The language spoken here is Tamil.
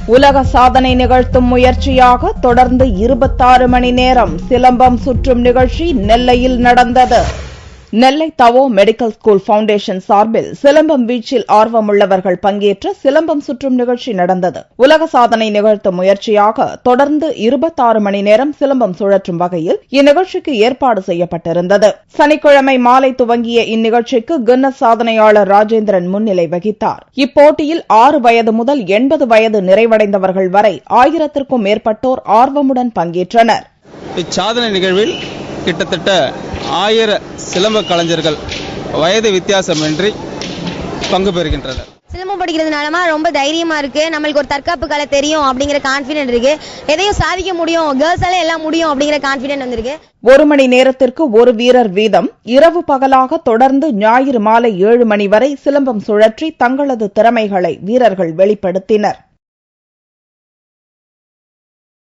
உலக சாதனை நிகழ்த்தும் முயற்சியாக தொடர்ந்து 26 மணி நேரம் சிலம்பம் சுற்றும் நிகழ்ச்சி நெல்லையில் நடந்தது. நெல்லை தவோ மெடிக்கல் ஸ்கூல் பவுண்டேஷன் சார்பில் சிலம்பம் வீச்சில் ஆர்வமுள்ளவர்கள் பங்கேற்ற சிலம்பம் சுற்றும் நிகழ்ச்சி நடந்தது. உலக சாதனை நிகழ்த்தும் முயற்சியாக தொடர்ந்து 26 மணி நேரம் சிலம்பம் சுழற்றும் வகையில் இந்நிகழ்ச்சிக்கு ஏற்பாடு செய்யப்பட்டிருந்தது. சனிக்கிழமை மாலை துவங்கிய இந்நிகழ்ச்சிக்கு கின்னஸ் சாதனையாளர் ராஜேந்திரன் முன்னிலை வகித்தார். இப்போட்டியில் 6 வயது முதல் 80 வயது நிறைவடைந்தவர்கள் வரை 1000த்திற்கும் மேற்பட்டோர் ஆர்வமுடன் பங்கேற்றனர். இச்சாதனை நிகழ்வில் கிட்டத்தட்ட 1000 சிலம்ப கலைஞர்கள் வயது வித்தியாசமின்றி பங்கு பெறுகின்றனர். சிலம்பம் படிக்கிறதுனால ரொம்ப தைரியமா இருக்கு. நம்மளுக்கு ஒரு தற்காப்பு கலை தெரியும் அப்படிங்கிற கான்பிடன்ட் இருக்கு. எதையும் சாதிக்க முடியும், கேர்ள்ஸால எல்லாம் முடியும் அப்படிங்கிற கான்பிடன்ட் வந்திருக்கு. 1 மணி நேரத்திற்கு ஒரு வீரர் வீதம் இரவு பகலாக தொடர்ந்து ஞாயிறு மாலை 7 மணி வரை சிலம்பம் சுழற்றி தங்களது திறமைகளை வீரர்கள் வெளிப்படுத்தினர்.